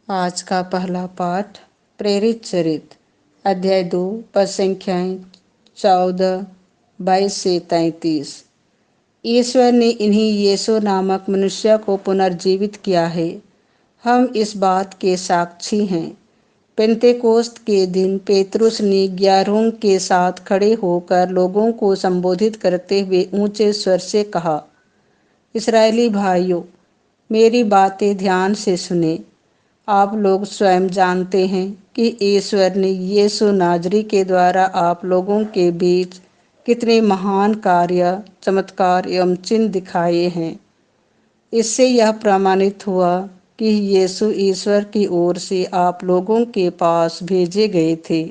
आज का पहला पाठ प्रेरित चरित अध्याय 2 पद संख्याएं 14, 22 से 33। ईश्वर ने इन्हीं यीशु नामक मनुष्य को पुनर्जीवित किया है। हम इस बात के साक्षी हैं। पेंतेकोस्त के दिन पेतरुस ने 11 के साथ खड़े होकर लोगों को संबोधित करते हुए ऊंचे स्वर से कहा, इस्राएली भाइयों, मेरी बातें ध्यान से सुने। आप लोग स्वयं जानते हैं कि ईश्वर ने यीशु नाजरी के द्वारा आप लोगों के बीच कितने महान कार्य, चमत्कार एवं चिन्ह दिखाए हैं। इससे यह प्रमाणित हुआ कि यीशु ईश्वर की ओर से आप लोगों के पास भेजे गए थे।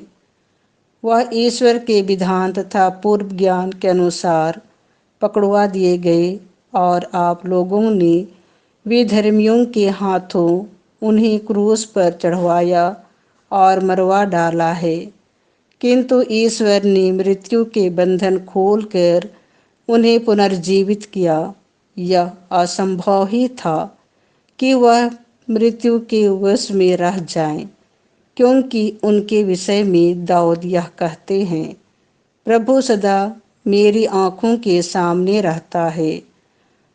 वह ईश्वर के विधान तथा पूर्व ज्ञान के अनुसार पकड़वा दिए गए और आप लोगों ने विधर्मियों के हाथों उन्हें क्रूस पर चढ़वाया और मरवा डाला है। किंतु ईश्वर ने मृत्यु के बंधन खोलकर उन्हें पुनर्जीवित किया। यह असंभव ही था कि वह मृत्यु के वश में रह जाएं, क्योंकि उनके विषय में दाऊद यह कहते हैं, प्रभु सदा मेरी आँखों के सामने रहता है,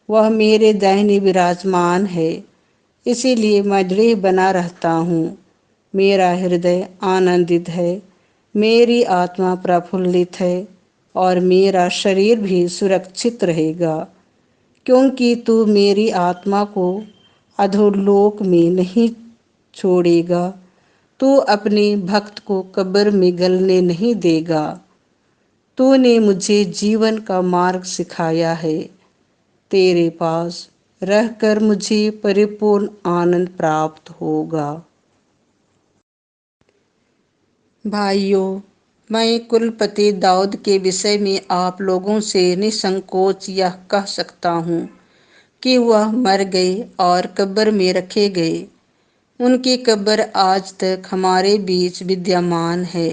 वह मेरे दाहिने विराजमान है, इसीलिए मैं दृढ़ बना रहता हूँ। मेरा हृदय आनंदित है, मेरी आत्मा प्रफुल्लित है और मेरा शरीर भी सुरक्षित रहेगा, क्योंकि तू मेरी आत्मा को अधोलोक में नहीं छोड़ेगा। तू अपने भक्त को कब्र में गलने नहीं देगा। तूने मुझे जीवन का मार्ग सिखाया है। तेरे पास रहकर मुझे परिपूर्ण आनंद प्राप्त होगा। भाइयों, मैं कुलपति दाऊद के विषय में आप लोगों से निसंकोच यह कह सकता हूँ कि वह मर गए और कब्र में रखे गए। उनकी कब्र आज तक हमारे बीच विद्यमान है।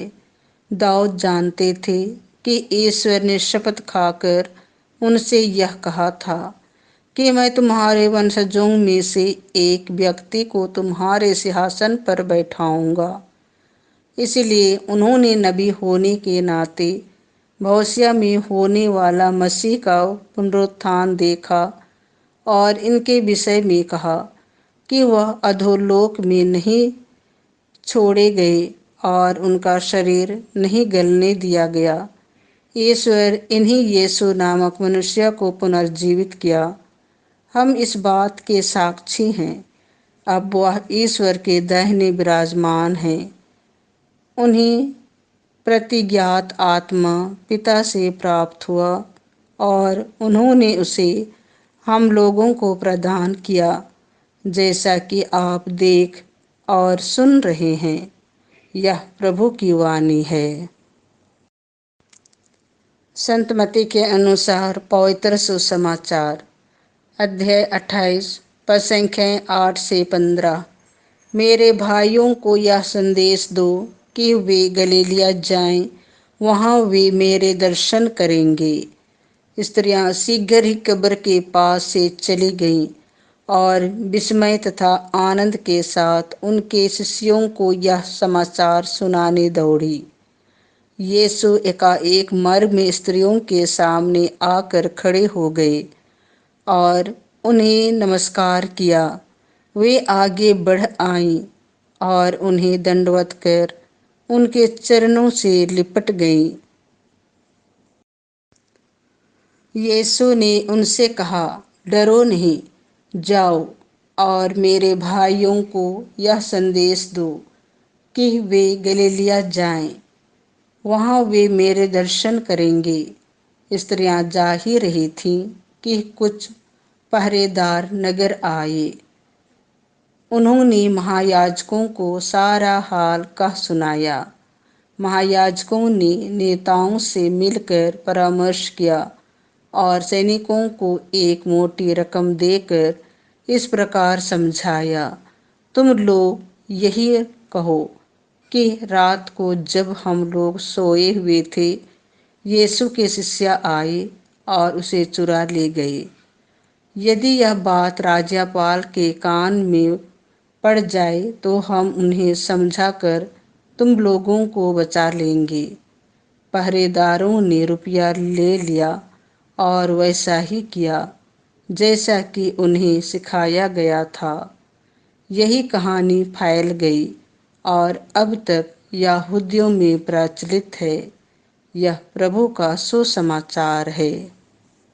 दाऊद जानते थे कि ईश्वर ने शपथ खाकर उनसे यह कहा था कि मैं तुम्हारे वंशजों में से एक व्यक्ति को तुम्हारे सिंहासन पर बैठाऊंगा। इसलिए उन्होंने नबी होने के नाते भविष्य में होने वाला मसीह का पुनरुत्थान देखा और इनके विषय में कहा कि वह अधोलोक में नहीं छोड़े गए और उनका शरीर नहीं गलने दिया गया। ईश्वर इन्हीं यीशु नामक मनुष्य को पुनर्जीवित किया। हम इस बात के साक्षी हैं। अब वह ईश्वर के दाहिने विराजमान हैं। उन्हें प्रतिज्ञात आत्मा पिता से प्राप्त हुआ और उन्होंने उसे हम लोगों को प्रदान किया, जैसा कि आप देख और सुन रहे हैं। यह प्रभु की वाणी है। संत मत्ती के अनुसार पवित्र सुसमाचार अध्याय 28 पद संख्याएं 8 से 15। मेरे भाइयों को यह संदेश दो कि वे गलीलिया जाएं, वहाँ वे मेरे दर्शन करेंगे। स्त्रियां शीघ्र ही कब्र के पास से चली गईं और विस्मय तथा आनंद के साथ उनके शिष्यों को यह समाचार सुनाने दौड़ी। यीशु एकाएक मर्ग में स्त्रियों के सामने आकर खड़े हो गए और उन्हें नमस्कार किया। वे आगे बढ़ आईं और उन्हें दंडवत कर उनके चरणों से लिपट गईं। यीशु ने उनसे कहा, डरो नहीं, जाओ और मेरे भाइयों को यह संदेश दो कि वे गलीलिया जाएं, वहाँ वे मेरे दर्शन करेंगे। स्त्रियां जा ही रही थीं कि कुछ पहरेदार नगर आए। उन्होंने महायाजकों को सारा हाल कह सुनाया। महायाजकों ने नेताओं से मिलकर परामर्श किया और सैनिकों को एक मोटी रकम देकर इस प्रकार समझाया, तुम लोग यही कहो कि रात को जब हम लोग सोए हुए थे, यीशु के शिष्य आए और उसे चुरा ले गए। यदि यह बात राज्यपाल के कान में पड़ जाए तो हम उन्हें समझाकर तुम लोगों को बचा लेंगे। पहरेदारों ने रुपया ले लिया और वैसा ही किया जैसा कि उन्हें सिखाया गया था। यही कहानी फैल गई और अब तक यहूदियों में प्रचलित है। यह प्रभु का सुसमाचार है।